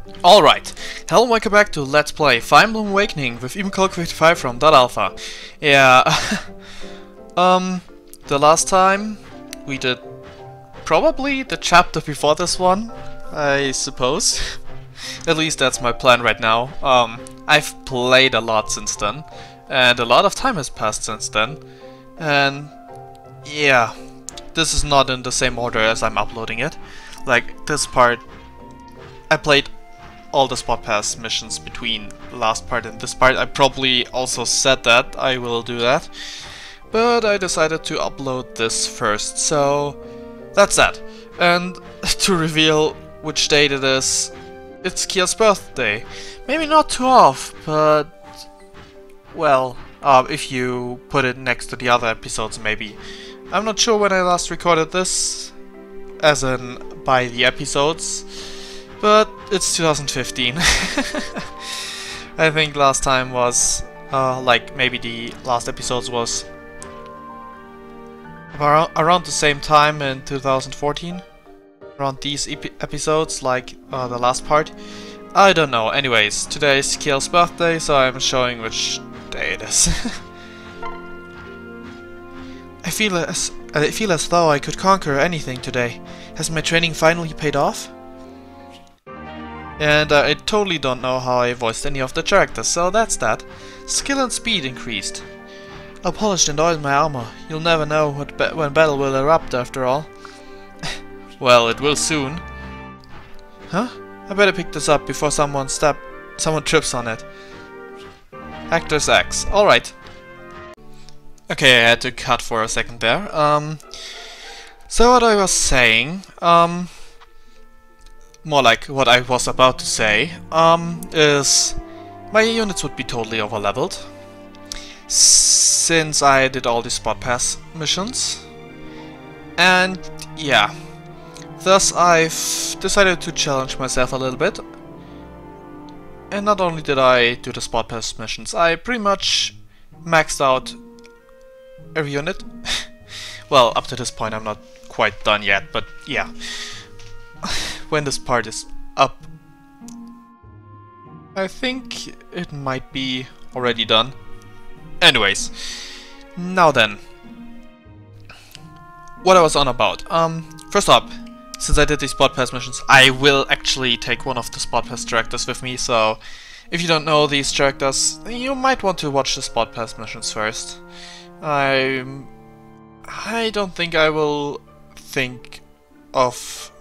Alright, hello and welcome back to Let's Play Fire Emblem Awakening with Eboncloak 55 from .alpha. Yeah, the last time we did probably the chapter before this one, I suppose. At least that's my plan right now. I've played a lot since then, and a lot of time has passed since then. And yeah, this is not in the same order as I'm uploading it. Like, this part, I played all the spot pass missions between the last part and this part. I probably also said that I will do that, but I decided to upload this first, so that's that. And to reveal which date it is, it's Kia's birthday. Maybe not too off, but well, if you put it next to the other episodes, maybe. I'm not sure when I last recorded this, as in by the episodes, but it's 2015. I think last time was, like, maybe the last episodes was around the same time in 2014. Around these episodes, like the last part. I don't know. Anyways, today is Kiel's birthday, so I'm showing which day it is. I feel as though I could conquer anything today. Has my training finally paid off? And I totally don't know how I voiced any of the characters, so that's that. Skill and speed increased. I polished and oiled my armor. You'll never know when battle will erupt after all. Well, it will soon. Huh? I better pick this up before someone trips on it. Actors X. Alright. Okay, I had to cut for a second there. So what I was saying, more like what I was about to say, is my units would be totally overleveled since I did all the spot pass missions. And yeah, thus I've decided to challenge myself a little bit. And not only did I do the spot pass missions, I pretty much maxed out every unit. Well, up to this point I'm not quite done yet, but yeah. When this part is up, I think it might be already done. Anyways, now then, what I was on about. First up, since I did these spot pass missions, I will actually take one of the spot pass characters with me, so if you don't know these characters, you might want to watch the spot pass missions first. I don't think I will think of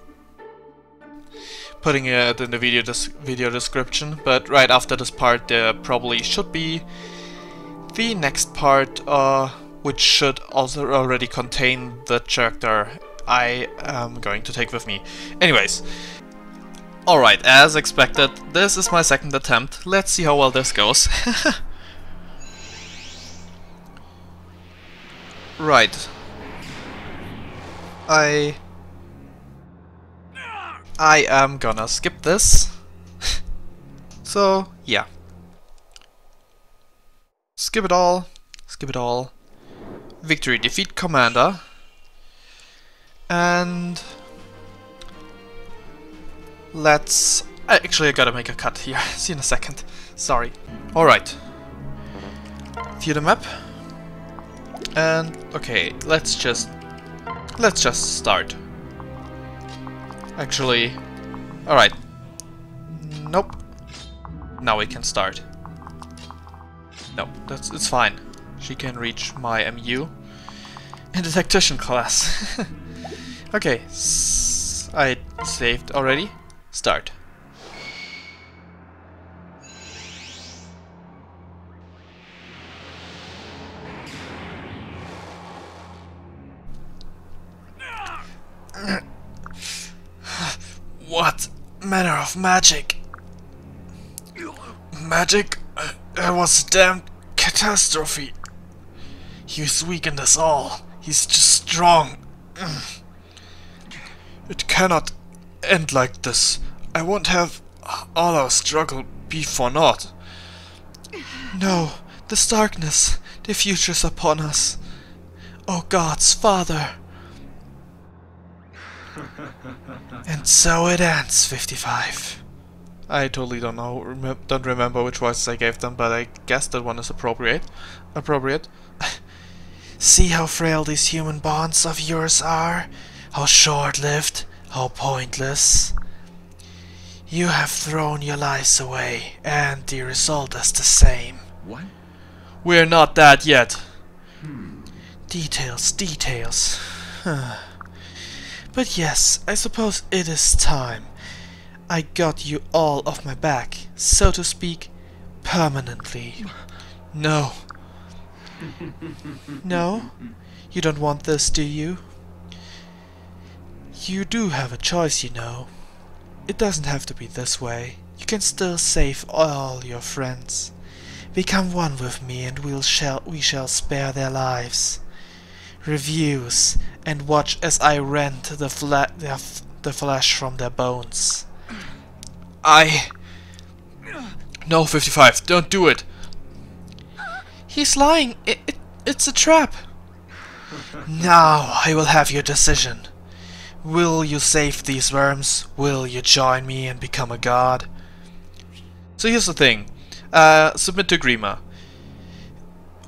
putting it in the video description, but right after this part there probably should be the next part, which should also already contain the character I am going to take with me. Anyways, alright, as expected, this is my second attempt. Let's see how well this goes. Right. I am gonna skip this. So, yeah. Skip it all. Skip it all. Victory, defeat commander. And let's... Actually, I gotta make a cut here. See you in a second. Sorry. Alright. View the map. And, okay, let's just start. Actually, alright. Nope. Now we can start. Nope, it's fine. She can reach my MU in the tactician class. Okay, I saved already. Start. What manner of magic? Magic? That was a damn catastrophe. He weakened us all. He's just strong. It cannot end like this. I won't have all our struggle be for naught. No, this darkness, the future's upon us. O gods, Father. And so it ends, 55. I totally don't remember which voices I gave them, but I guess that one is appropriate. See how frail these human bonds of yours are? How short-lived, how pointless. You have thrown your lives away, and the result is the same. What? We're not dead yet. Details. But yes, I suppose it is time. I got you all off my back, so to speak, permanently. No. No? You don't want this, do you? You do have a choice, you know. It doesn't have to be this way. You can still save all your friends. Become one with me and we shall spare their lives. Reviews, and watch as I rend the flesh from their bones. No, 55, don't do it. He's lying. It's a trap. Now I will have your decision. Will you save these worms? Will you join me and become a god? So here's the thing. Submit to Grima.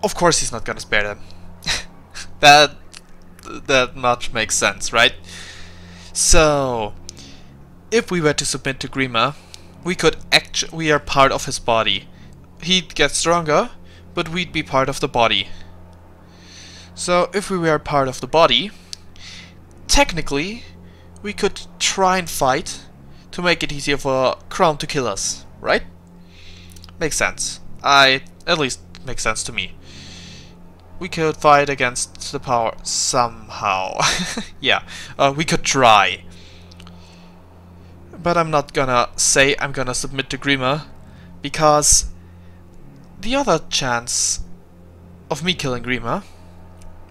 Of course he's not gonna spare them. That much makes sense, right? So, if we were to submit to Grima, we are part of his body. He'd get stronger, but we'd be part of the body. So, if we were part of the body, technically, we could try and fight to make it easier for Crown to kill us, right? Makes sense. At least makes sense to me. We could fight against the power somehow. Yeah, we could try. But I'm not gonna say I'm gonna submit to Grima, because the other chance of me killing Grima,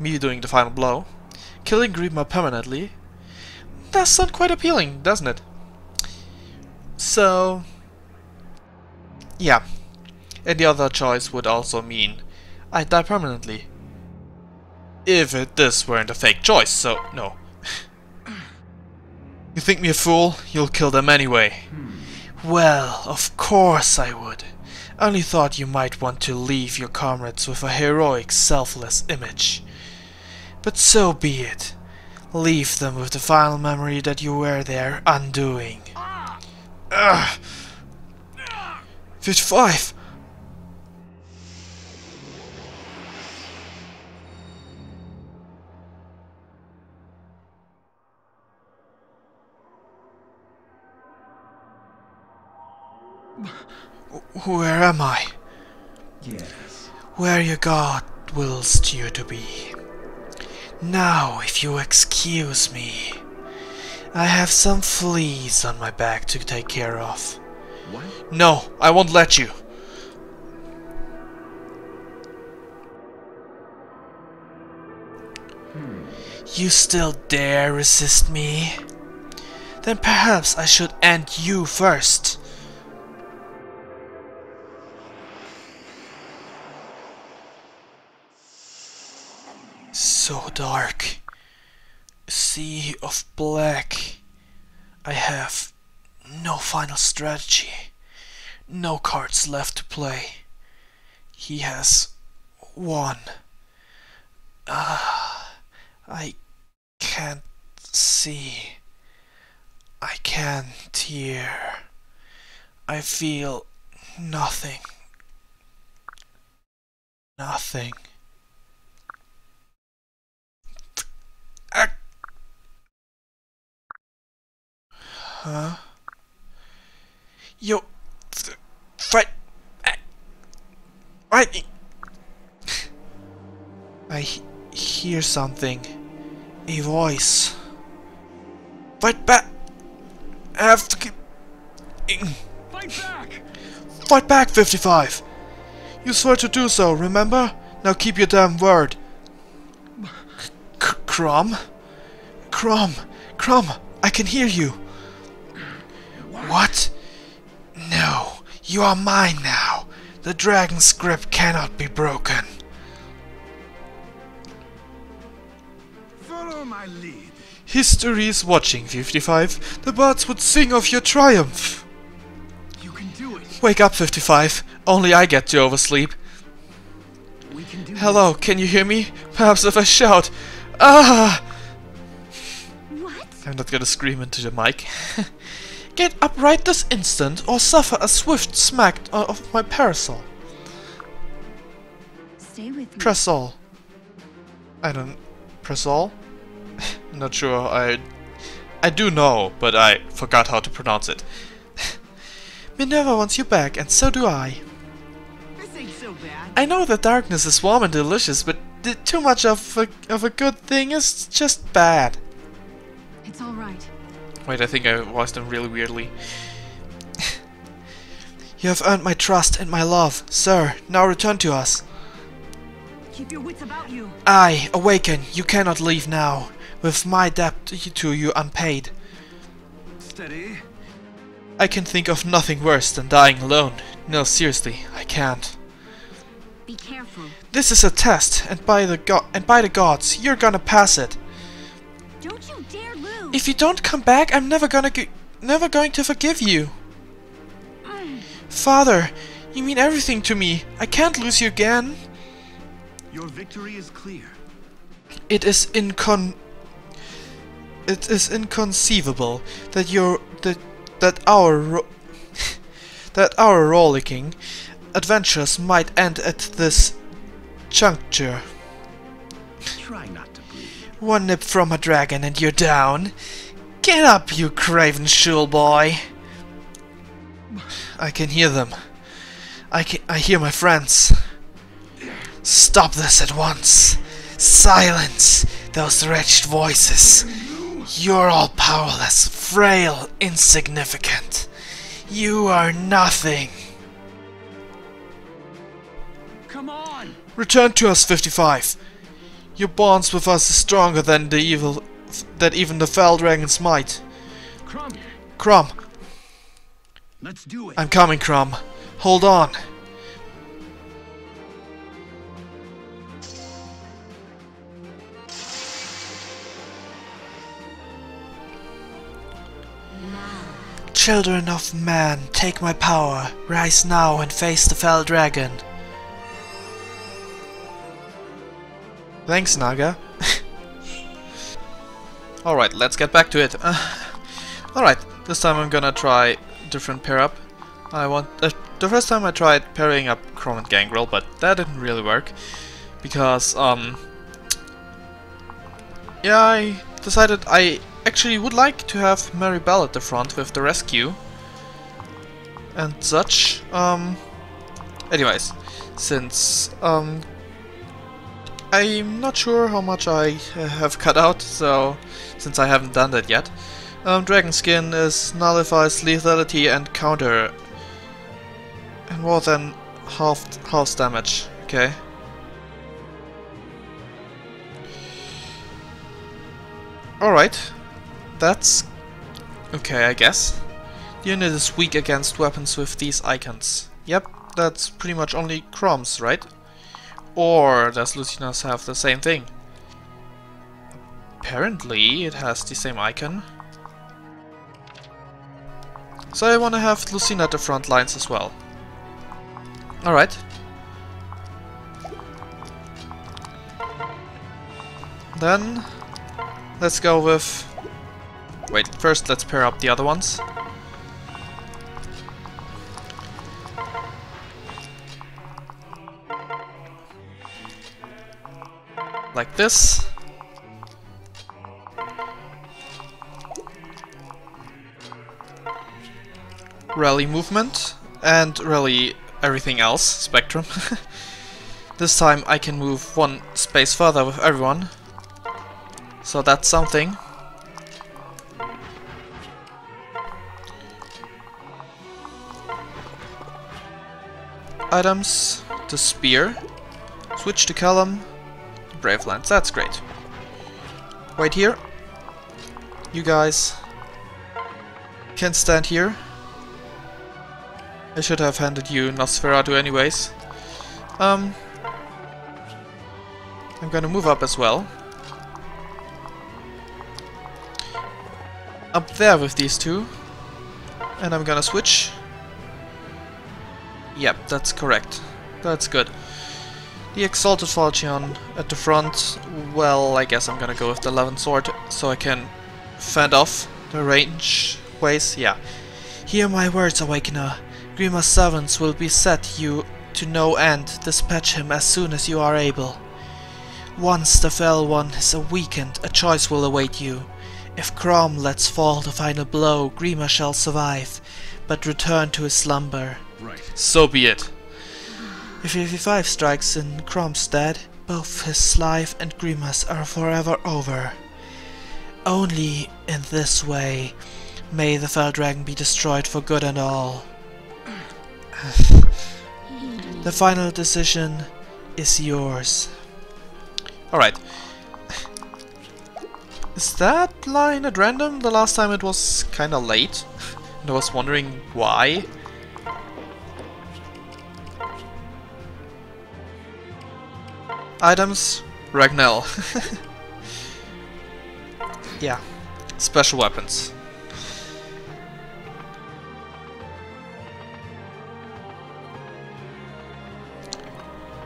me doing the final blow, killing Grima permanently, does sound quite appealing, doesn't it? So, yeah. And the other choice would also mean I'd die permanently. If this weren't a fake choice, so no. You think me a fool? You'll kill them anyway. Well, of course I would. Only thought you might want to leave your comrades with a heroic, selfless image. But so be it. Leave them with the final memory that you were their undoing. 55! Where am I? Yes. Where your god wills you to be. Now, if you excuse me, I have some fleas on my back to take care of. What? No, I won't let you. You still dare resist me? Then perhaps I should end you first. So dark. A sea of black. I have no final strategy. No cards left to play. He has won. I can't see. I can't hear. I feel nothing. Nothing. Huh? Yo, fight! I hear something. A voice. Fight back! I have to keep. Fight back! Fight back, 55! You swore to do so, remember? Now keep your damn word. Crom? Crom! Crom! I can hear you! What? No, you are mine now. The dragon's grip cannot be broken. Follow my lead. History is watching, 55. The birds would sing of your triumph. can do it. Wake up, 55. Only I get to oversleep. We can do Hello, can you hear me? Perhaps if I shout. Ah! What? I'm not gonna scream into the mic. Get up right this instant or suffer a swift smack of my parasol. Stay with me. Press all. I don't... Press all? I'm not sure. I do know, but I forgot how to pronounce it. Minerva wants you back, and so do I. This ain't so bad. I know that darkness is warm and delicious, but too much of a good thing is just bad. It's all right. Wait, I think I voiced them really weirdly. You have earned my trust and my love, sir. Now return to us. Keep your wits about you. Aye, awaken. You cannot leave now, with my debt to you unpaid. Steady. I can think of nothing worse than dying alone. No, seriously, I can't. Be careful. This is a test, and by the gods, you're gonna pass it. Don't you dare lose. If you don't come back, I'm never going to forgive you. Father, you mean everything to me. I can't lose you again. Your victory is clear. It is inconceivable that our rollicking adventures might end at this juncture. Try not to breathe. One nip from a dragon and you're down. Get up, you craven shul boy. I can hear them. I hear my friends. Stop this at once. Silence those wretched voices. You're all powerless, frail, insignificant. You are nothing. Come on. Return to us, 55. Your bonds with us is stronger than even the fell dragon's might. Crumb. Crumb, Let's do it. I'm coming, Crumb. Hold on. Children of man, take my power. Rise now and face the fell dragon. Thanks, Naga. Alright, let's get back to it. Alright, this time I'm gonna try different pair up. The first time I tried pairing up Chrome and Gangrel, but that didn't really work. Because, yeah, I decided I actually would like to have Maribel at the front with the rescue and such. Anyways, since I'm not sure how much I have cut out, so since I haven't done that yet. Dragon Skin is nullifies lethality and counter and more than half damage. Okay. Alright. That's okay, I guess. The unit is weak against weapons with these icons. Yep, that's pretty much only Chrome's, right? Or does Lucina's have the same thing? Apparently it has the same icon. So I want to have Lucina at the front lines as well. Alright. Then let's go with... Wait, first let's pair up the other ones. Like this. Rally movement and rally everything else, spectrum. This time I can move one space further with everyone. So that's something. Items, the spear, switch to Callum, Brave Lance, that's great. Wait here. You guys can stand here. I should have handed you Nosferatu anyways. I'm gonna move up as well. Up there with these two. And I'm gonna switch. Yep, that's correct. That's good. The Exalted Falchion at the front. Well, I guess I'm gonna go with the 11th sword so I can fend off the range ways. Yeah. Hear my words, Awakener. Grima's servants will beset you to no end. Dispatch him as soon as you are able. Once the Fell One is weakened, a choice will await you. If Crom lets fall the final blow, Grima shall survive, but return to his slumber. Right. So be it. If 55 strikes in Crom's stead, both his life and Grima's are forever over. Only in this way may the Fell Dragon be destroyed for good and all. The final decision is yours. Alright. Is that line at random? The last time it was kinda late. And I was wondering why. Items, Ragnell. Yeah. Special weapons.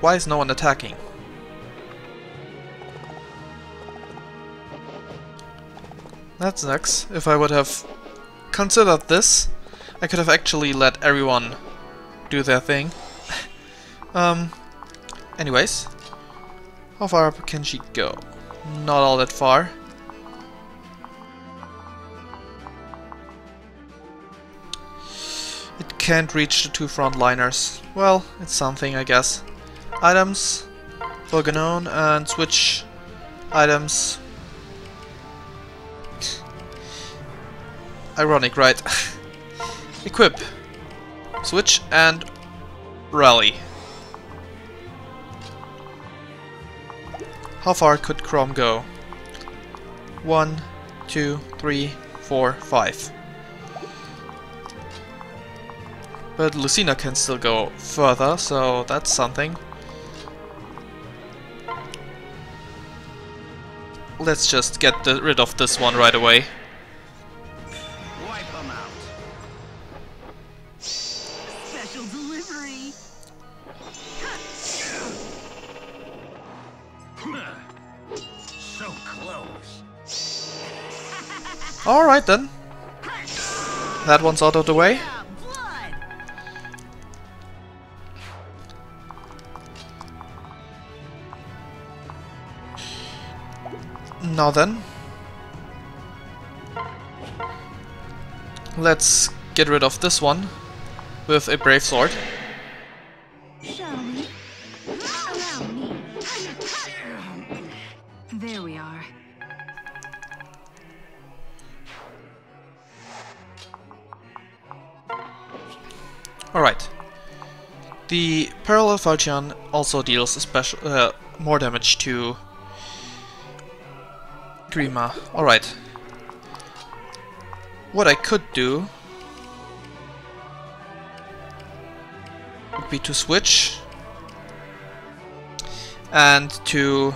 Why is no one attacking? That sucks. If I would have considered this, I could have actually let everyone do their thing. Anyways. How far up can she go? Not all that far. It can't reach the two frontliners. Well, it's something, I guess. Items, Volganon, and switch items. Ironic, right? Equip, switch, and rally. How far could Crom go? 1, 2, 3, 4, 5. But Lucina can still go further, so that's something. Let's just get rid of this one right away. Wipe them out. Special delivery. So close. Alright then. That one's out of the way. Yeah, blood. Now then. Let's get rid of this one with a brave sword. Shall we? Allow me. There we are. Alright. The Parallel Falchion also deals a special more damage to Grima. Alright. What I could do would be to switch and to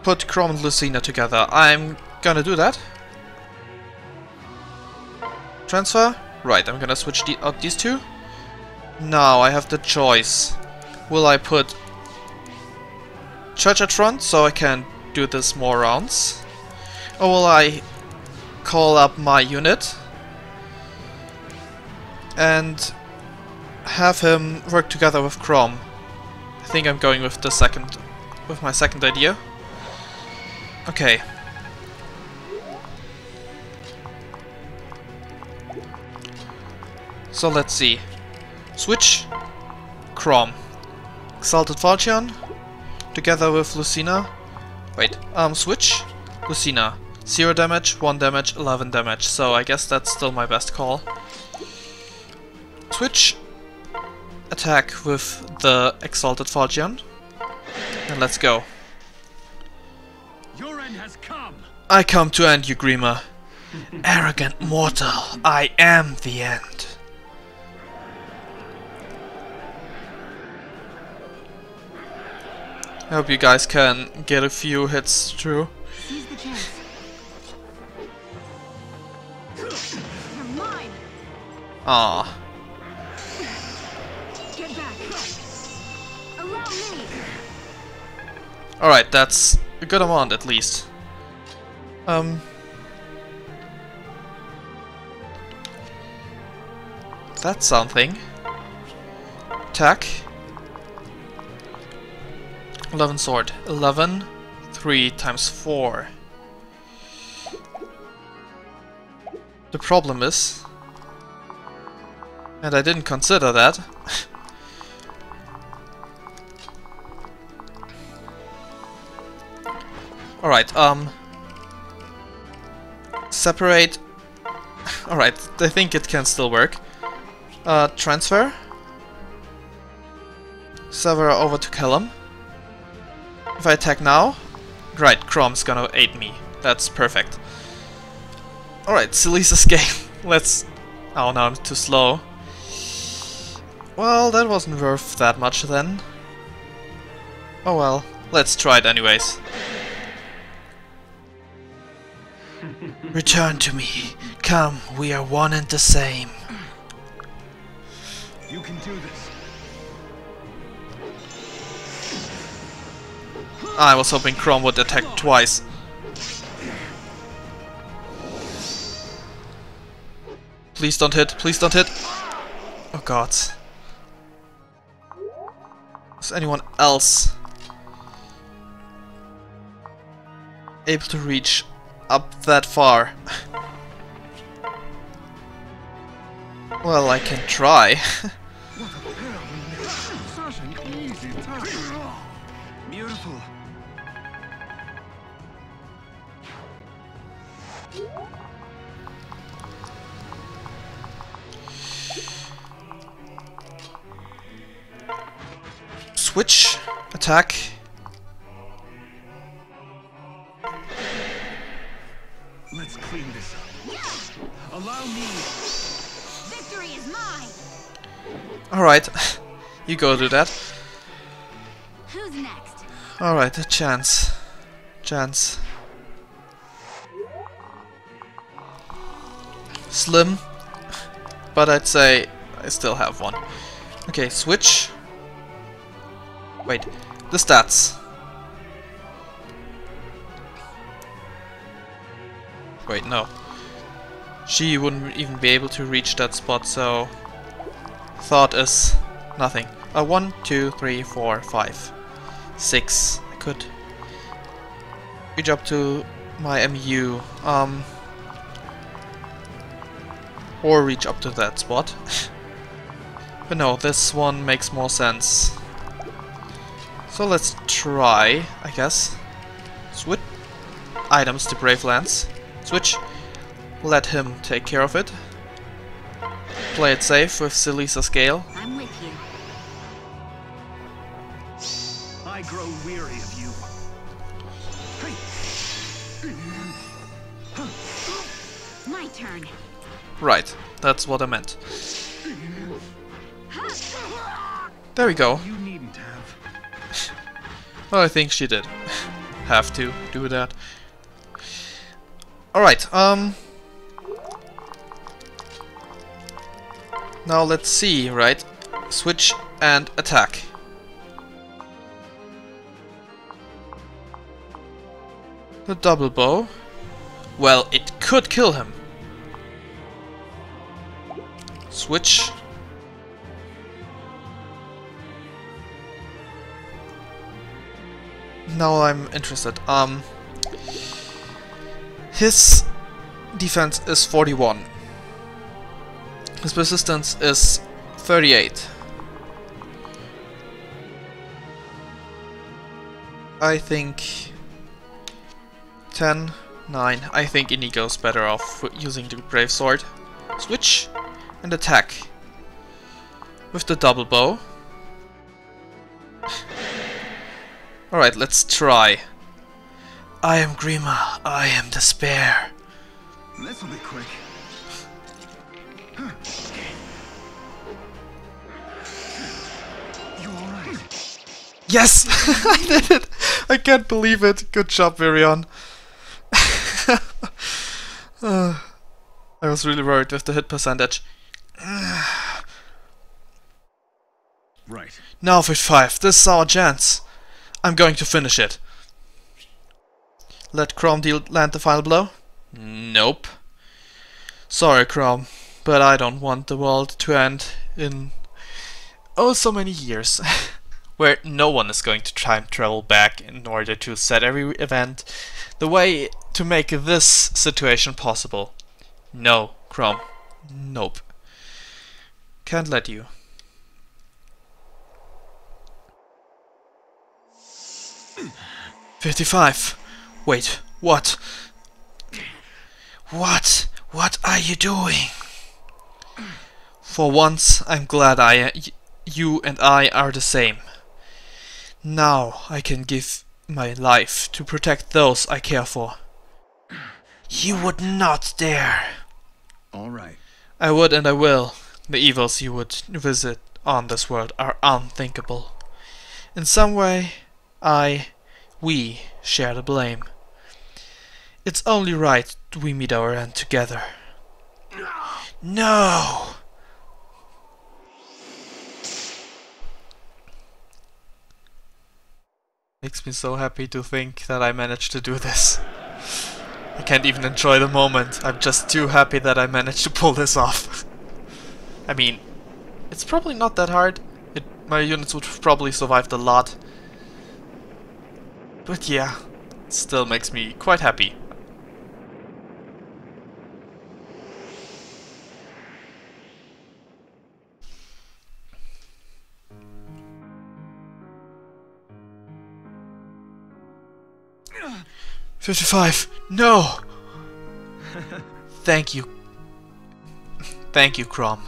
put Crom and Lucina together. I'm gonna do that. Transfer? Right, I'm gonna switch out these two. Now I have the choice. Will I put Church at front so I can do this more rounds? Or will I call up my unit and have him work together with Crom? I think I'm going with my second idea. Okay. So let's see. Switch, Crom, Exalted Falchion, together with Lucina. Wait, switch, Lucina. 0 damage, 1 damage, 11 damage. So I guess that's still my best call. Switch, attack with the Exalted Falchion. And let's go. Your end has come. I come to end you, Grima. Arrogant mortal, I am the end. I hope you guys can get a few hits through. Seize the chance. You're mine. Ah. Head back. Allow me. Alright, that's a good amount at least. That's something. Attack. 11 sword. 11. 3 times 4. The problem is, and I didn't consider that, alright, separate. Alright, I think it can still work. Transfer. Sever over to kill him. If I attack now, right, Chrome's gonna aid me. That's perfect. Alright, Silly's escape. Let's... Oh, no, I'm too slow. Well, that wasn't worth that much then. Oh well, let's try it anyways. Return to me. Come, we are one and the same. You can do this. I was hoping Chrome would attack twice. Please don't hit, please don't hit. Oh god. Is anyone else able to reach up that far? Well, I can try. Such an easy task. Beautiful. Switch, attack. Let's clean this up. Allow me. Victory is mine. Alright, you go do that. Who's next? Alright, a chance. Chance. Slim, but I'd say I still have one. Okay, switch. Wait, the stats. Wait, no. She wouldn't even be able to reach that spot, so thought is nothing. 1, 2, 3, 4, 5, 6. I could reach up to my MU, or reach up to that spot. But no, this one makes more sense. So let's try, I guess. Switch items to Brave Lance. Switch. Let him take care of it. Play it safe with Silly's scale. I'm with you. I grow weary of you. My turn. Right, that's what I meant. There we go. You needn't have. Well, I think she did have to do that. Alright, now let's see, right? Switch and attack. The double bow. Well, it could kill him. Switch. Now I'm interested. His defense is 41. His resistance is 38. I think 10, 9. I think Inigo's better off using the Brave Sword. Switch and attack with the double bow. Alright, let's try. I am Grima, I am despair. This'll be quick. You alright? Yes! I did it! I can't believe it. Good job, Virion. I was really worried with the hit percentage. Right. Now 55, this is our chance. I'm going to finish it. Let Chrome land the final blow? Nope. Sorry, Chrome, but I don't want the world to end in oh so many years. Where no one is going to time travel back in order to set every event the way to make this situation possible. No, Chrome. Nope. Can't let you. "55. Wait, what? What are you doing?" For once, I'm glad you and I are the same. Now I can give my life to protect those I care for. You would not dare. All right. I would and I will. The evils you would visit on this world are unthinkable. In some way, we share the blame. It's only right we meet our end together. No! Makes me so happy to think that I managed to do this. I can't even enjoy the moment. I'm just too happy that I managed to pull this off. I mean, it's probably not that hard. My units would have probably survived a lot. But yeah, it still makes me quite happy. "55, no!" Thank you. Thank you, Crom,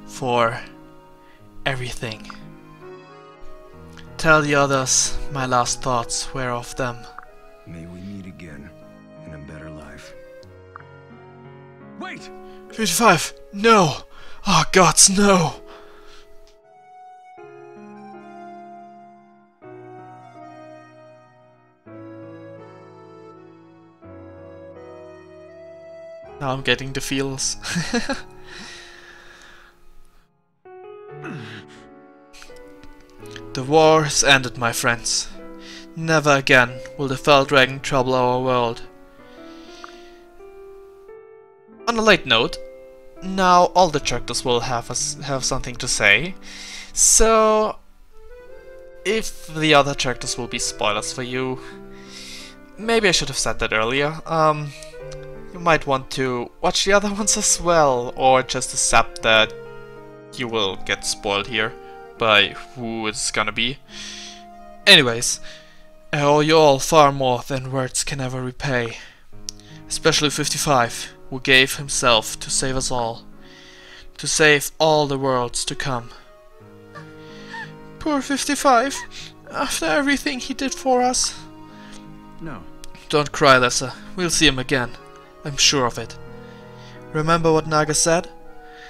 for everything. Tell the others my last thoughts were of them. May we meet again in a better life. Wait! 55, no! Oh gods, no! Now I'm getting the feels. The war has ended, my friends. Never again will the fell dragon trouble our world. On a late note, now all the characters will have something to say. So, if the other characters will be spoilers for you, maybe I should have said that earlier. You might want to watch the other ones as well, or just accept that you will get spoiled here by who it's gonna be. Anyways, I owe you all far more than words can ever repay. Especially 55, who gave himself to save us all. To save all the worlds to come. Poor 55, after everything he did for us. No. Don't cry, Lessa. We'll see him again. I'm sure of it. Remember what Naga said?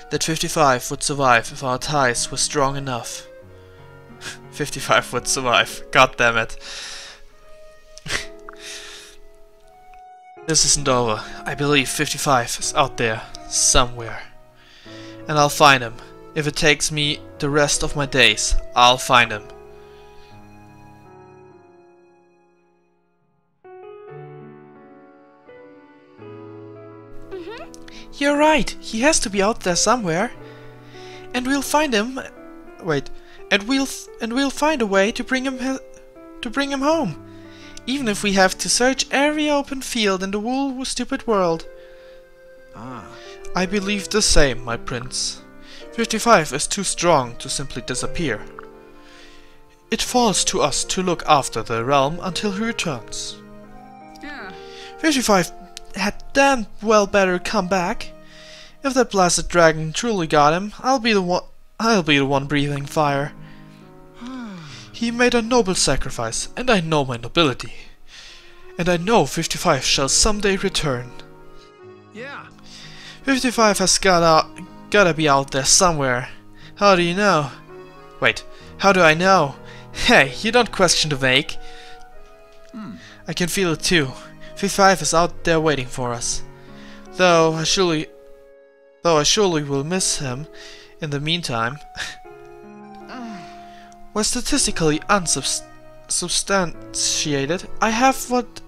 That 55 would survive if our ties were strong enough. 55 would survive. God damn it. This isn't over. I believe 55 is out there, somewhere. And I'll find him. If it takes me the rest of my days, I'll find him. You're right, he has to be out there somewhere. And we'll find him. Wait. And we'll find a way to bring him home. Even if we have to search every open field in the whole stupid world. Ah. I believe the same, my prince. 55 is too strong to simply disappear. It falls to us to look after the realm until he returns. Yeah. 55 had damn well better come back. If that blasted dragon truly got him, I'll be the one breathing fire. He made a noble sacrifice, and I know my nobility. And I know 55 shall someday return. Yeah. 55 has gotta be out there somewhere. How do you know? Wait, how do I know? Hey, you don't question the vague. I can feel it too. 55 is out there waiting for us. Though I surely will miss him in the meantime. were statistically unsubstantiated, I have what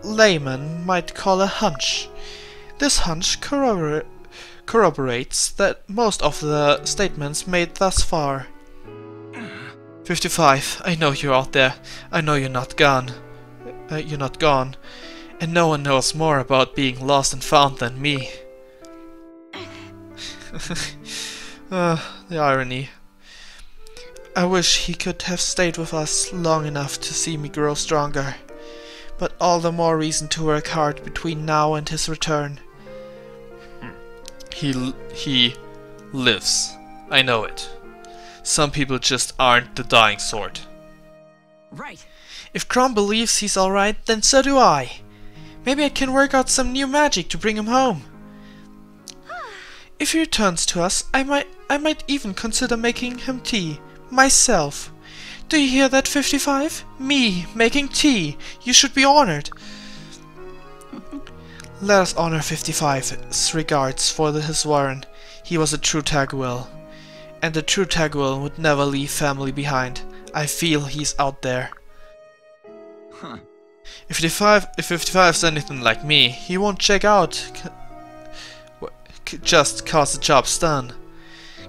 laymen might call a hunch. This hunch corroborates that most of the statements made thus far. 55, I know you're out there. I know you're not gone. And no one knows more about being lost and found than me. The irony. I wish he could have stayed with us long enough to see me grow stronger. But all the more reason to work hard between now and his return. He lives. I know it. Some people just aren't the dying sort. Right. If Crom believes he's alright, then so do I. Maybe I can work out some new magic to bring him home. If he returns to us, I might even consider making him tea. Myself. Do you hear that, 55? Me, making tea. You should be honored. Let us honor 55's regards for his warren. He was a true Taguil. And a true Taguil would never leave family behind. I feel he's out there. Huh. If 55's anything like me, he won't check out just cause the job's done.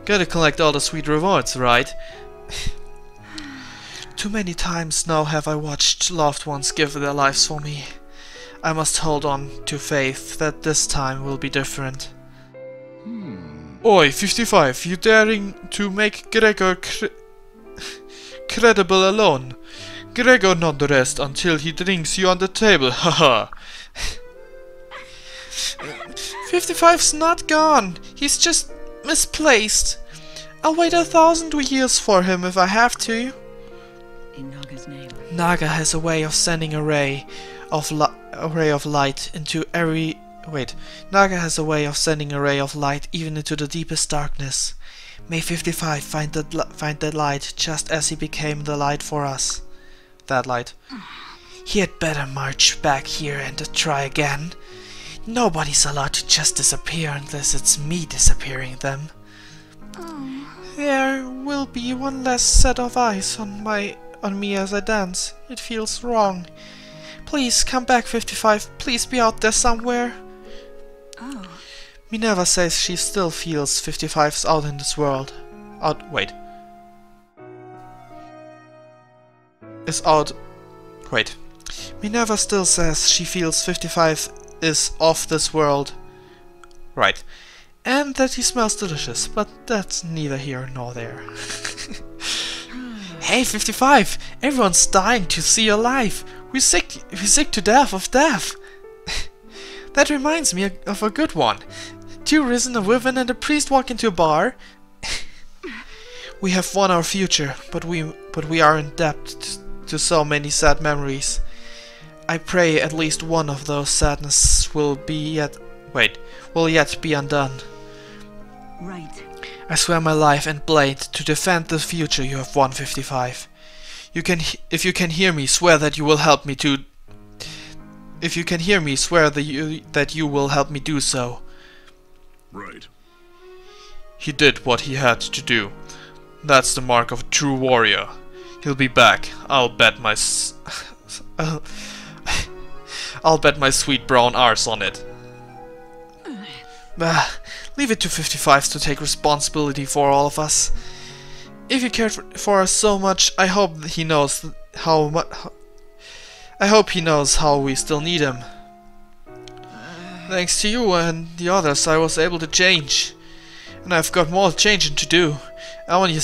Gotta collect all the sweet rewards, right? Too many times now have I watched loved ones give their lives for me. I must hold on to faith that this time will be different. Oi, 55, you daring to make Gregor credible alone? Gregor not the rest until he drinks you on the table, haha. 55's not gone, he's just misplaced. I'll wait 1,000 years for him if I have to. In Naga's name. Naga has a way of sending a ray of light into every... Wait. Naga has a way of sending a ray of light even into the deepest darkness. May 55 find that light just as he became the light for us. That light. He had better march back here and try again. Nobody's allowed to just disappear unless it's me disappearing them. There will be one less set of eyes on me as I dance. It feels wrong. Please come back, 55. Please be out there somewhere. Minerva says she still feels 55's out in this world. Wait. Minerva still says she feels 55 is off this world. Right. And that he smells delicious, but that's neither here nor there. Hey, 55! Everyone's dying to see you alive! We're sick to death of death! That reminds me of a good one. 2 risen, a woman, and a priest walk into a bar. We have won our future, but we are in debt to so many sad memories. I pray at least one of those sadness will yet be undone. Right. I swear my life and blade to defend the future you have won, 55. If you can hear me, swear that you will help me to. If you can hear me, swear that you will help me do so. Right. He did what he had to do. That's the mark of a true warrior. He'll be back. I'll bet my sweet brown arse on it. Leave it to 55s to take responsibility for all of us. If he cared for us so much, I hope he knows how we still need him. Thanks to you and the others, I was able to change, and I've got more changing to do. I want you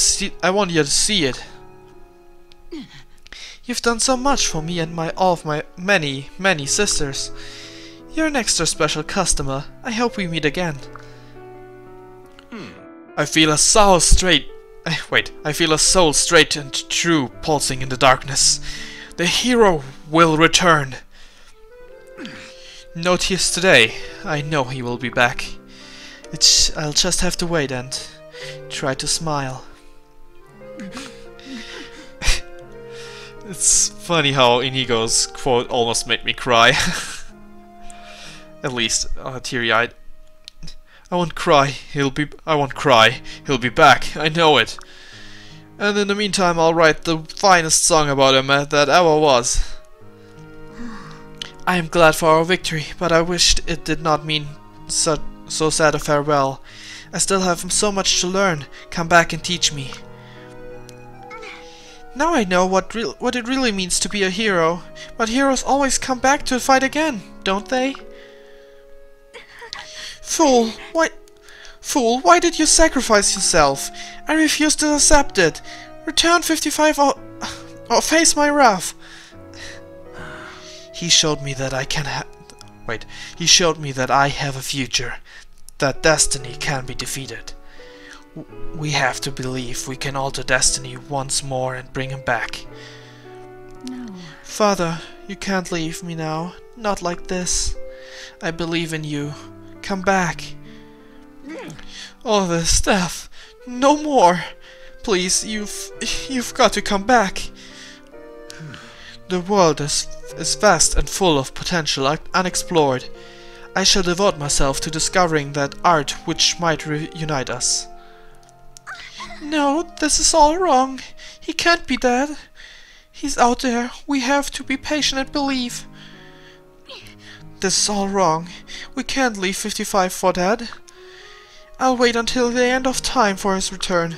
to see it. You've done so much for me and all of my many sisters. You're an extra special customer. I hope we meet again. I feel a soul straight and true pulsing in the darkness. The hero will return. No tears today. I know he will be back. I'll just have to wait and try to smile. It's funny how Inigo's quote almost made me cry. At least, teary-eyed. I won't cry. He'll be back. I know it. And in the meantime, I'll write the finest song about him that ever was. I am glad for our victory, but I wished it did not mean so sad a farewell. I still have so much to learn. Come back and teach me. Now I know what it really means to be a hero. But heroes always come back to fight again, don't they? Fool, why did you sacrifice yourself? I refuse to accept it. Return 55 or face my wrath. He showed me that He showed me that I have a future. That destiny can be defeated. We have to believe we can alter destiny once more and bring him back. No. Father, you can't leave me now. Not like this. I believe in you. Come back. All this death. No more. Please, you've got to come back. The world is vast and full of potential unexplored. I shall devote myself to discovering that art which might reunite us. No, this is all wrong. He can't be dead. He's out there. We have to be patient and believe. This is all wrong. We can't leave 55 for dead. I'll wait until the end of time for his return.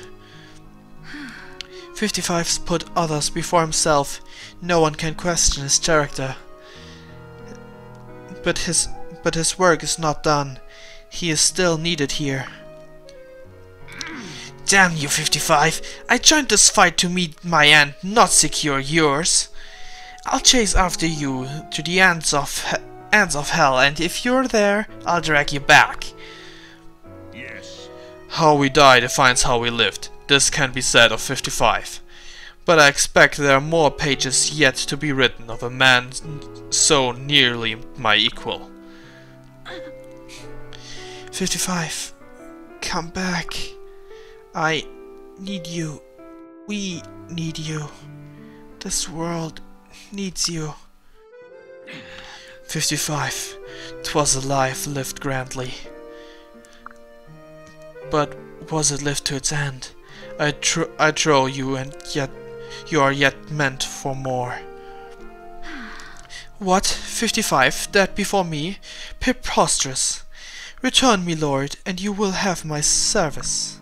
55's put others before himself. No one can question his character. But his work is not done. He is still needed here. Damn you, 55! I joined this fight to meet my end, not secure yours. I'll chase after you to the ends of hell, and if you're there, I'll drag you back. Yes. How we die defines how we lived. This can be said of 55. But I expect there are more pages yet to be written of a man so nearly my equal. 55, come back. I need you. We need you. This world needs you. 55, 'twas a life lived grandly. But was it lived to its end? I trow you, and yet you are yet meant for more. What? 55, dead before me? Preposterous! Return me, Lord, and you will have my service.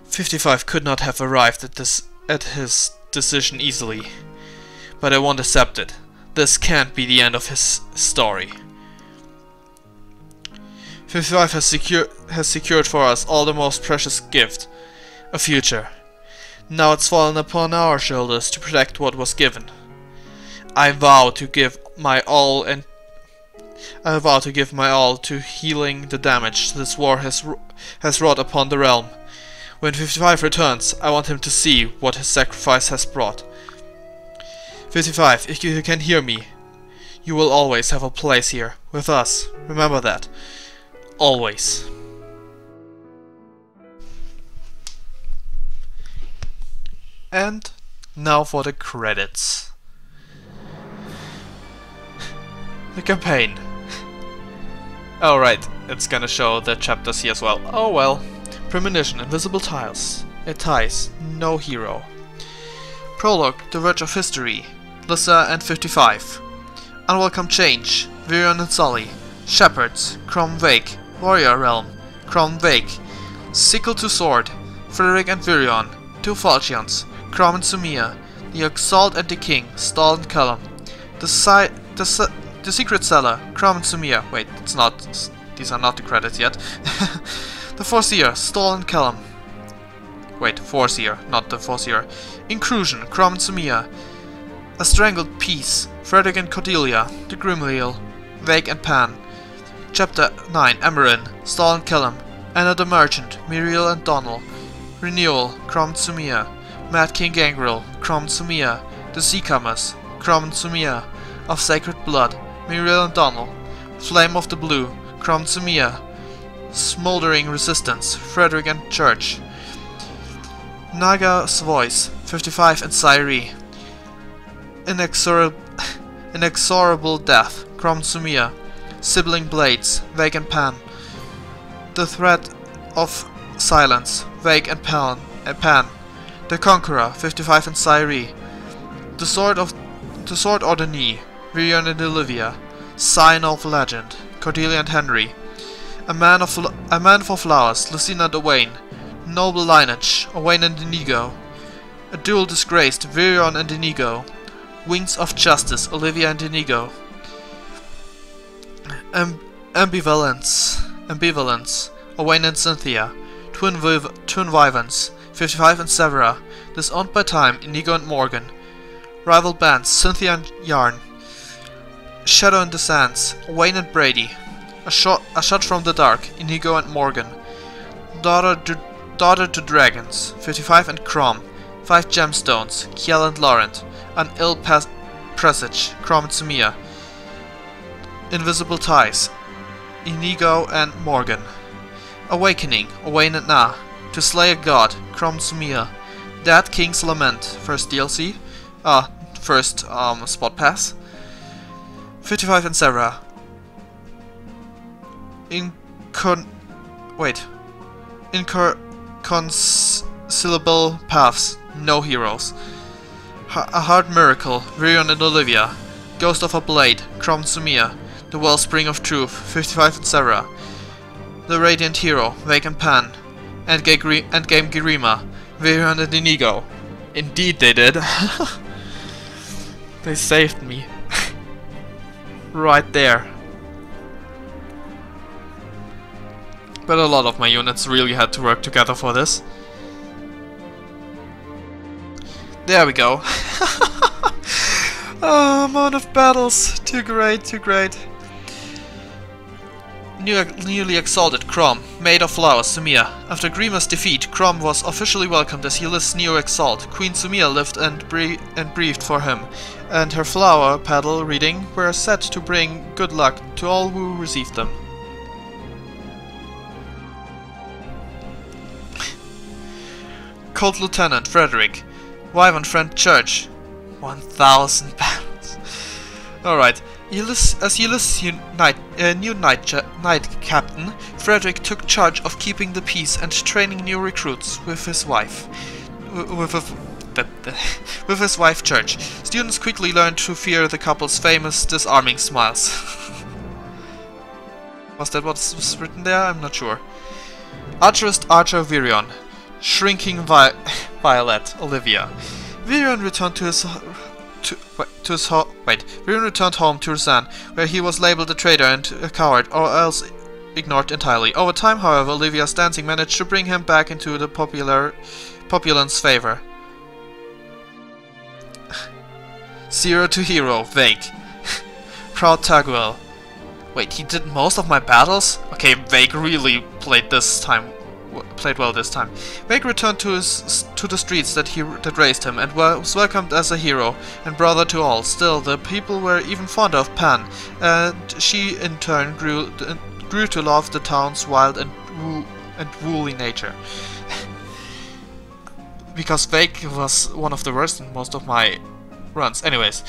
55 could not have arrived at his decision easily, but I won't accept it. This can't be the end of his story. 55 has secured for us all the most precious gift, a future. Now it's fallen upon our shoulders to protect what was given. I vow to give my all to healing the damage this war has wrought upon the realm. When 55 returns, I want him to see what his sacrifice has brought. 55, if you can hear me, you will always have a place here, with us. Remember that. Always. And now for the credits. The campaign. Oh right, it's gonna show the chapters here as well. Oh well. Premonition, invisible tiles. It ties, no hero. Prologue, the verge of history. Lyssa and 55. Unwelcome change, Virion and Sully. Shepherds, Crom Vake. Warrior realm, Crom Vake. Sickle to sword, Frederick and Virion. Two falchions, Crom and Sumia. The Exalt and the King, Stall and Callum. The secret cellar, Crom and Sumia. Wait, it's not. These are not the credits yet. The Foreseer, Stall and Callum. Wait, Foreseer, not the Foreseer. Inclusion, Crom and Sumia. A Strangled Peace, Frederick and Cordelia. The Grimleal, Vake and Pan. Chapter 9, Emerin, Stall and Callum. Anna the Merchant, Muriel and Donald. Renewal, Crom and Sumia. Mad King Gangrel, Crom and Sumia. The Seacomers, Crom and Sumia. Of Sacred Blood, Muriel and Donald. Flame of the Blue, Crom and Sumia. Smoldering Resistance, Frederick and Church. Naga's Voice, 55 and Sairi. Inexorable Death, Crom and Sumia. Sibling Blades, Vake and Pan. The Threat of Silence, Vake and Pan. The Conqueror, 55 and Cyree. The Sword or the Knee, Virion and Olivia. Sign of Legend, Cordelia and Henry. A Man for Flowers, Lucina and Owain. Noble Lineage, Owain and Inigo. A Duel Disgraced, Virion and Inigo. Wings of Justice, Olivia and Inigo. Ambivalence, Owain and Cynthia. Twin Wyverns, 55 and Severa. Disowned by Time, Inigo and Morgan. Rival Bands, Cynthia and Yarn. Shadow in the Sands, Owain and Brady. A Shot from the Dark, Inigo and Morgan. Daughter to Dragons, 55 and Crom. 5 Gemstones, Kiel and Laurent. An Ill Presage, Crom and Sumia. Invisible Ties, Inigo and Morgan. Awakening, Owain and Na. To Slay a God, Crom and Sumia. Dead King's Lament, first DLC. First spot pass. 55 and Sarah. Inconcilable Paths, no heroes. A Hard Miracle, Virion and Olivia. Ghost of a Blade, Crom and Sumia. The Wellspring of Truth, 55 and Sarah. The Radiant Hero, Vake and Pan. Endgame Girima, Virion and Inigo. Indeed they did. They saved me. Right there. But a lot of my units really had to work together for this. There we go. Oh, amount of battles. Too great, too great. Newly exalted Crom, Maid of Flowers, Sumia. After Grima's defeat, Crom was officially welcomed as Ulysses' new exalt. Queen Sumia lived and breathed for him, and her flower petal reading were said to bring good luck to all who received them. Colt Lieutenant Frederick, Wyvern Friend Church, 1000 battles. Alright. As Ulysses' new knight captain, Frederick took charge of keeping the peace and training new recruits with his wife. With his wife Church. Students quickly learned to fear the couple's famous disarming smiles. Was that what was written there? I'm not sure. Archerist Archer Virion, Shrinking Violet Olivia. Virion returned Virion returned home to Rosanne, where he was labeled a traitor and a coward, or else ignored entirely. Over time, however, Olivia's dancing managed to bring him back into the populace's favor. Zero to Hero, Vake. Proud Taguel. Wait, he did most of my battles? Okay, Vake really played well this time. Vake returned to the streets that raised him and was welcomed as a hero and brother to all. Still, the people were even fonder of Pan, and she in turn grew to love the town's wild and woolly nature. Because Vake was one of the worst in most of my runs. Anyways,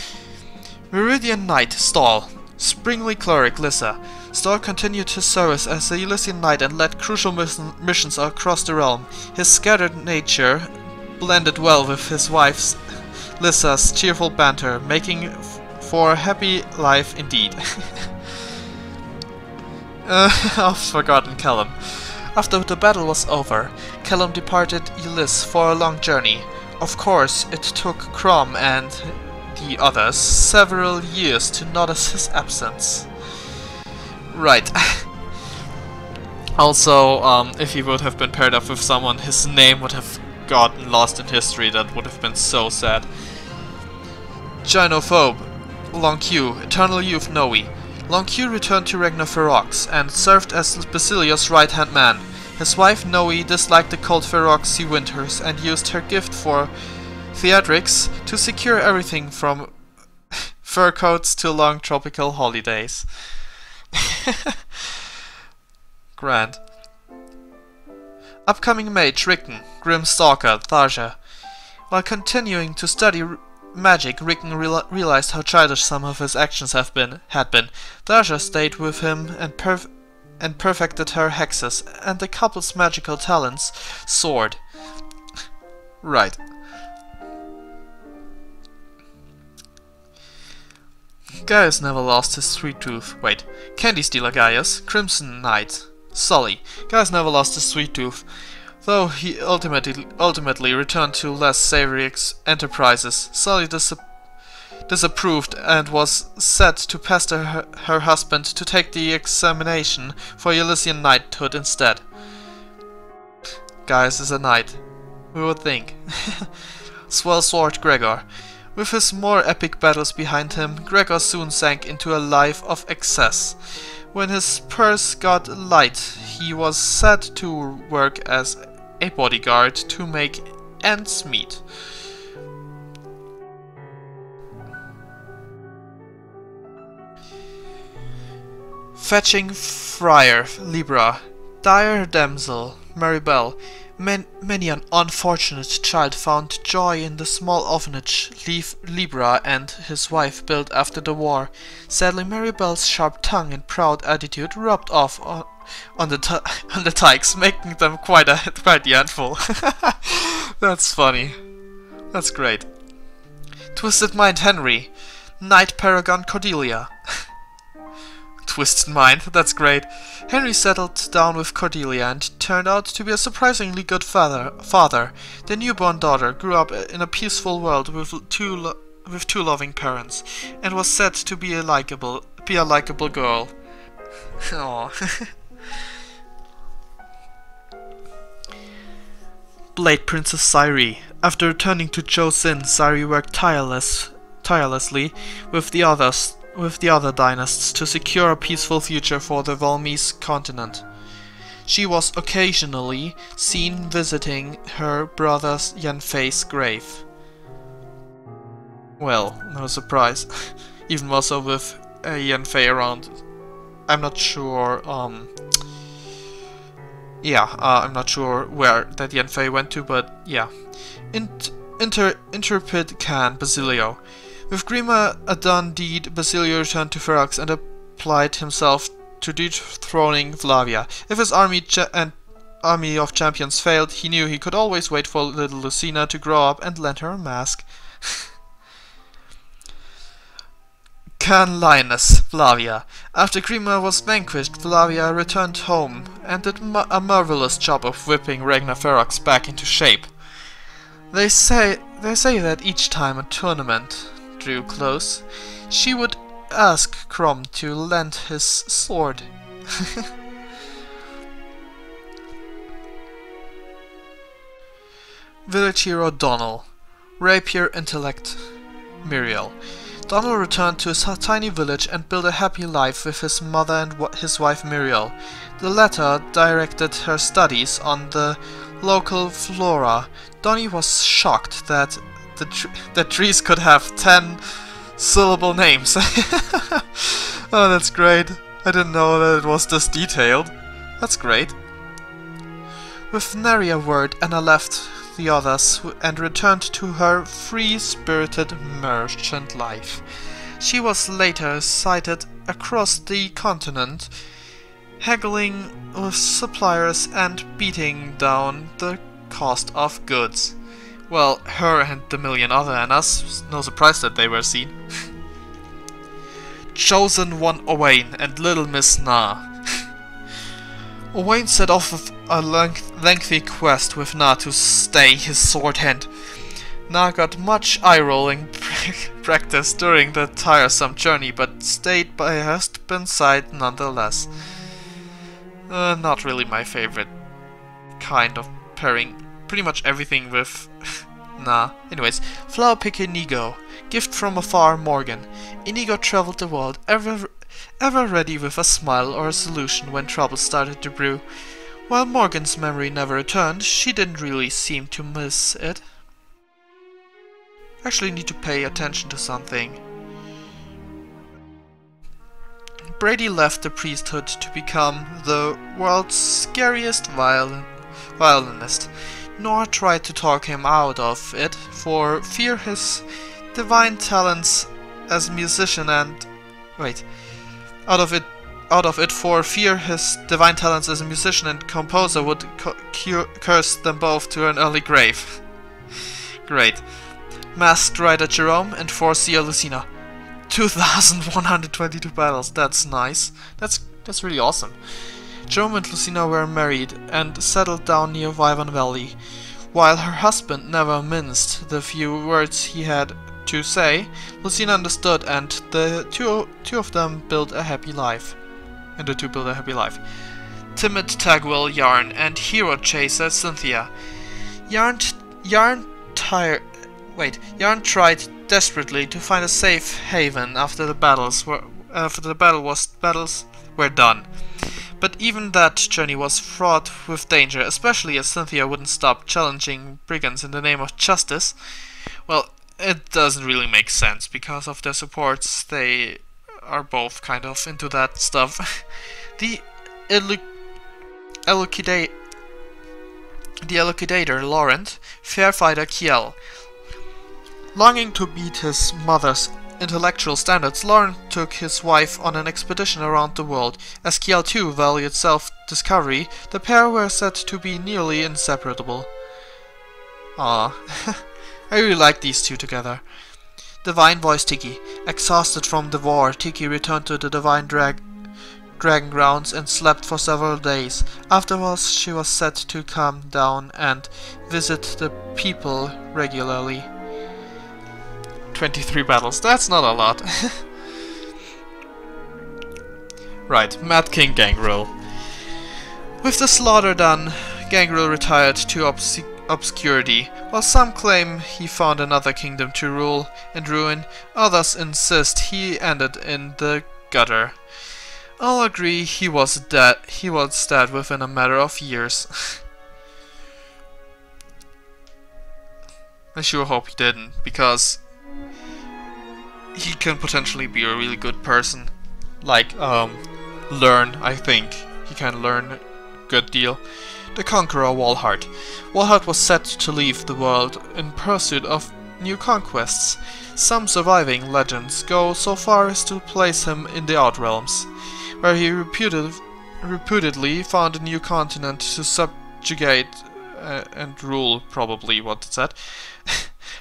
Meridian Knight Stall, Springly Cleric Lissa. Stall continued his service as a Elysian knight and led crucial missions across the realm. His scattered nature blended well with his wife's, Lissa's, cheerful banter, making for a happy life indeed. I've forgotten Callum. After the battle was over, Callum departed Ulyss for a long journey. Of course, it took Crom and the others several years to notice his absence. Right. Also, if he would have been paired up with someone, his name would have gotten lost in history. That would have been so sad. Gynophobe, Long Q, Eternal Youth Noe. Long Q returned to Regna Ferox and served as Basilia's right-hand man. His wife Noe disliked the cold Feroxy winters and used her gift for theatrics to secure everything from fur coats to long tropical holidays. Grand. Upcoming mage Rickon, Grim Stalker, Tharja. While continuing to study magic, Rickon realized how childish some of his actions had been. Tharja stayed with him and and perfected her hexes and the couple's magical talents soared. Right. Gaius never lost his sweet tooth. Wait, Candy Stealer Gaius, Crimson Knight, Sully. Gaius never lost his sweet tooth, though he ultimately returned to less savory enterprises. Sully disapproved and was set to pester her husband to take the examination for Elysian knighthood instead. Gaius is a knight. We would think. Swell Sword Gregor. With his more epic battles behind him, Gregor soon sank into a life of excess. When his purse got light, he was set to work as a bodyguard to make ends meet. Fetching Friar Libra, dire damsel Maribel. Many an unfortunate child found joy in the small orphanage Libra and his wife built after the war. Sadly, Maribel's sharp tongue and proud attitude rubbed off on the tykes, making them quite the handful. That's funny. That's great. Twisted Mind Henry, Knight Paragon Cordelia. Twisted Mind, that's great. Henry settled down with Cordelia and turned out to be a surprisingly good father. Their newborn daughter grew up in a peaceful world with two loving parents, and was said to be a likable girl. Aww. Blade Princess Sairi. After returning to Joseon, Sairi worked tirelessly with the other dynasts to secure a peaceful future for the Valmese continent. She was occasionally seen visiting her brother Yanfei's grave. Well, no surprise. Even more so with Yanfei around. I'm not sure, I'm not sure where that Yanfei went to, but yeah. Intrepid Khan Basilio. With Grima a done deed, Basilio returned to Ferox and applied himself to dethroning Flavia. If his army of champions failed, he knew he could always wait for little Lucina to grow up and lend her a mask. Khan Lioness Flavia. After Grima was vanquished, Flavia returned home and did a marvelous job of whipping Ragnar Ferox back into shape. They say that each time a tournament drew close, she would ask Crom to lend his sword. Village hero Donal. Rapier intellect Muriel. Donal returned to his tiny village and built a happy life with his mother and his wife Muriel. The latter directed her studies on the local flora. Donnie was shocked that that trees could have 10-syllable names. Oh, that's great. I didn't know that it was this detailed. That's great. With nary a word, Anna left the others and returned to her free-spirited merchant life. She was later sighted across the continent, haggling with suppliers and beating down the cost of goods. Well, her and the million other Annas, no surprise that they were seen. Chosen One Owain and Little Miss Na. Owain set off with a lengthy quest with Na to stay his sword hand. Na got much eye-rolling practice during the tiresome journey, but stayed by her husband's side nonetheless. Not really my favorite kind of pairing. Pretty much everything with nah. Anyways, Flower Pick Inigo. Gift from afar Morgan. Inigo traveled the world, ever ready with a smile or a solution when trouble started to brew. While Morgan's memory never returned, she didn't really seem to miss it. Actually need to pay attention to something. Brady left the priesthood to become the world's scariest violinist. Nora tried to talk him out of it for fear his divine talents as a musician and out of out of it for fear his divine talents as a musician and composer would curse them both to an early grave. Great. Masked Rider Jerome and Foreseer Lucina. 2,122 battles, that's nice. That's really awesome. Jerome and Lucina were married and settled down near Wyvern Valley. While her husband never minced the few words he had to say, Lucina understood, and the two of them built a happy life. Timid Tagwell Yarn and hero chaser Cynthia. Yarn tried desperately to find a safe haven after the battles were done. But even that journey was fraught with danger, especially as Cynthia wouldn't stop challenging brigands in the name of justice. Well, it doesn't really make sense because of their supports. They are both kind of into that stuff. The elucidator Laurent, Fairfighter Kiel. Longing to beat his mother's intellectual standards, Laurent took his wife on an expedition around the world. As Kiel too valued self-discovery, the pair were said to be nearly inseparable. Ah, I really like these two together. Divine Voice Tiki. Exhausted from the war, Tiki returned to the Divine Dragon Grounds and slept for several days. Afterwards, she was set to come down and visit the people regularly. 23 battles, that's not a lot. Right, Mad King Gangrel. With the slaughter done, Gangrel retired to obscurity. While some claim he found another kingdom to rule and ruin, others insist he ended in the gutter. All agree he was dead within a matter of years. I sure hope he didn't, because he can potentially be a really good person. Like, learn, I think. He can learn a good deal. The Conqueror Walhart. Walhart was set to leave the world in pursuit of new conquests. Some surviving legends go so far as to place him in the Outrealms, where he reputedly found a new continent to subjugate and rule, probably what it said.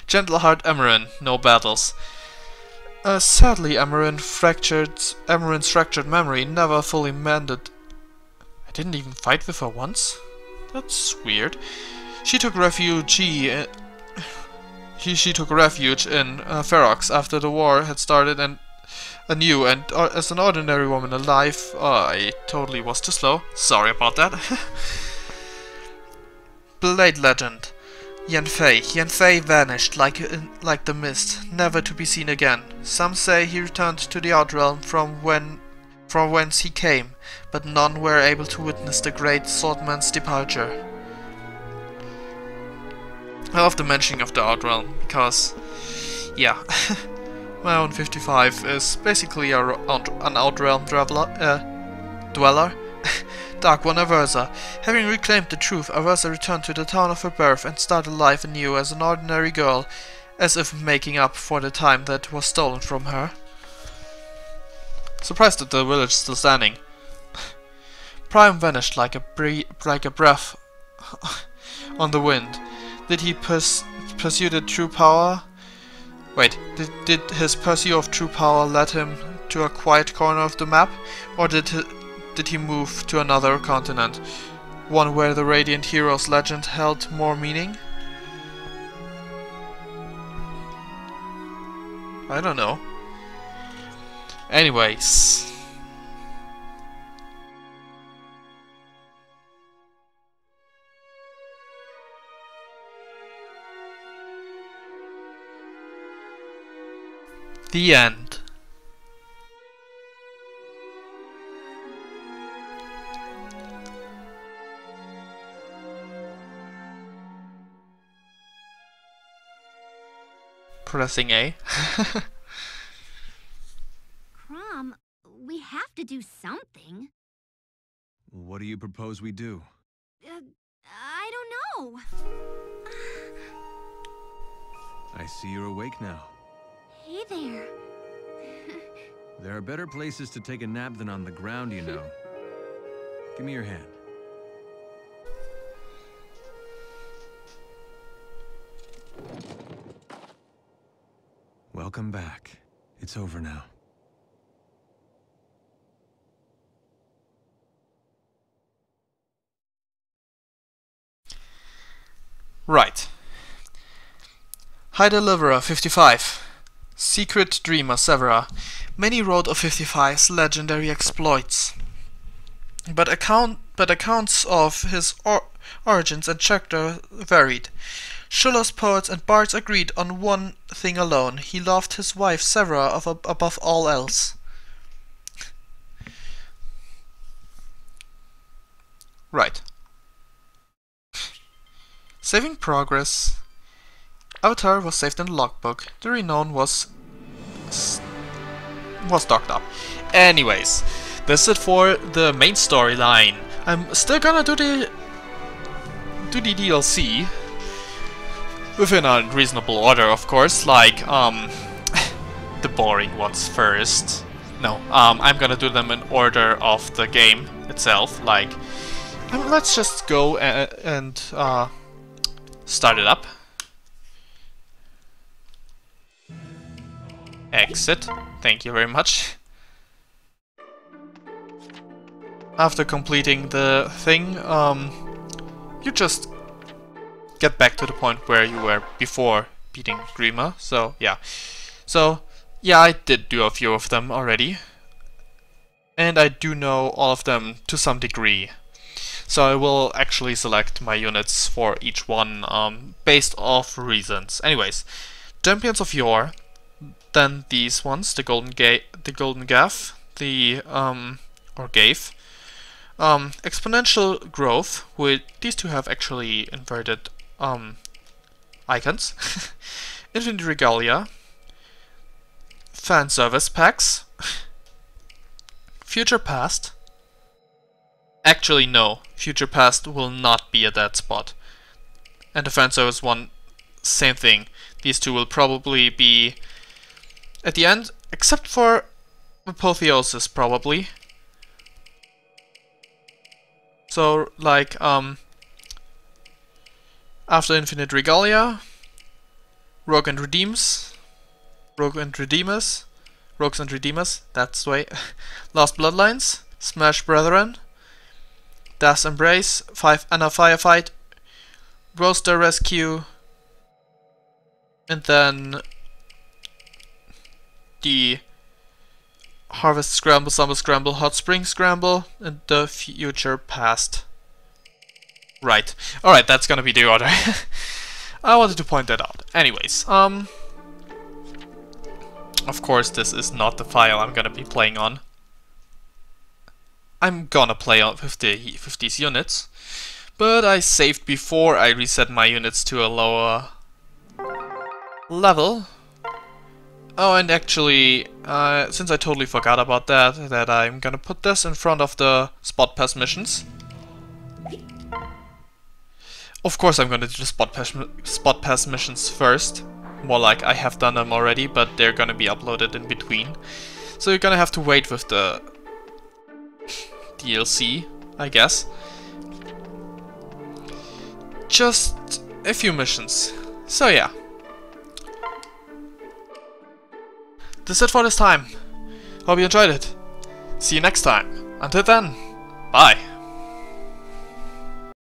Gentleheart Emerin, no battles. Sadly, Emerin's fractured memory never fully mended. I didn't even fight with her once? That's weird. She took refuge in Ferox after the war had started anew, and as an ordinary woman alive, I totally was too slow. Sorry about that. Blade Legend. Yanfei vanished like the mist, never to be seen again. Some say he returned to the Outrealm from whence he came, but none were able to witness the great swordman's departure. I love the mentioning of the Outrealm, because, yeah, my own 55 is basically an Outrealm dweller. Dark One Aversa. Having reclaimed the truth, Aversa returned to the town of her birth and started life anew as an ordinary girl, as if making up for the time that was stolen from her. Surprised that the village is still standing. Priam vanished like a breath on the wind. Did he pursue the true power? Wait, did his pursuit of true power lead him to a quiet corner of the map, or did he move to another continent, one where the Radiant Hero's legend held more meaning? I don't know. Anyways. The end. Pressing A. Crom, we have to do something. What do you propose we do? I don't know. I see you're awake now. Hey there. There are better places to take a nap than on the ground, you know. Give me your hand. Welcome back. It's over now. Right. High Deliverer 55. Secret Dreamer Severa. Many wrote of 55's legendary exploits, but accounts of his origins and character varied. Schiller's poets and bards agreed on one thing alone: he loved his wife Severa above all else. Right. Saving progress. Avatar was saved in the logbook. The renown was docked up. Anyways, that's it for the main storyline. I'm still gonna do the DLC within a reasonable order, of course. Like the boring ones first. No, I'm gonna do them in order of the game itself. Like, let's just go and start it up. Exit. Thank you very much. After completing the thing, you just get back to the point where you were before beating Grima. So yeah. I did do a few of them already. And I do know all of them to some degree. So I will actually select my units for each one based off reasons. Anyways, Champions of Yore, then these ones, the Golden Gaff, or Gave, Exponential Growth, with these two have actually inverted icons, Infinite Regalia, Fan Service Packs, Future Past. Actually, no. Future Past will not be at that spot. And the fan service one, same thing. These two will probably be at the end, except for Apotheosis, probably. So, like, after Infinite Regalia, Rogues and Redeemers, that's the way. Lost Bloodlines, Smash Brethren, Das Embrace, Anna Firefight, Roaster Rescue, and then the Harvest Scramble, Summer Scramble, Hot Spring Scramble, and the Future Past. Right. Alright, that's gonna be the order. I wanted to point that out. Anyways, of course this is not the file I'm gonna be playing on. I'm gonna play with these units, but I saved before I reset my units to a lower level. Oh, and actually, since I totally forgot about that I'm gonna put this in front of the Spot Pass missions. Of course I'm gonna do the Spot Pass missions first. More like I have done them already, but they're gonna be uploaded in between. So you're gonna have to wait with the DLC, I guess. Just a few missions. So yeah. That's it for this time. Hope you enjoyed it. See you next time. Until then, bye.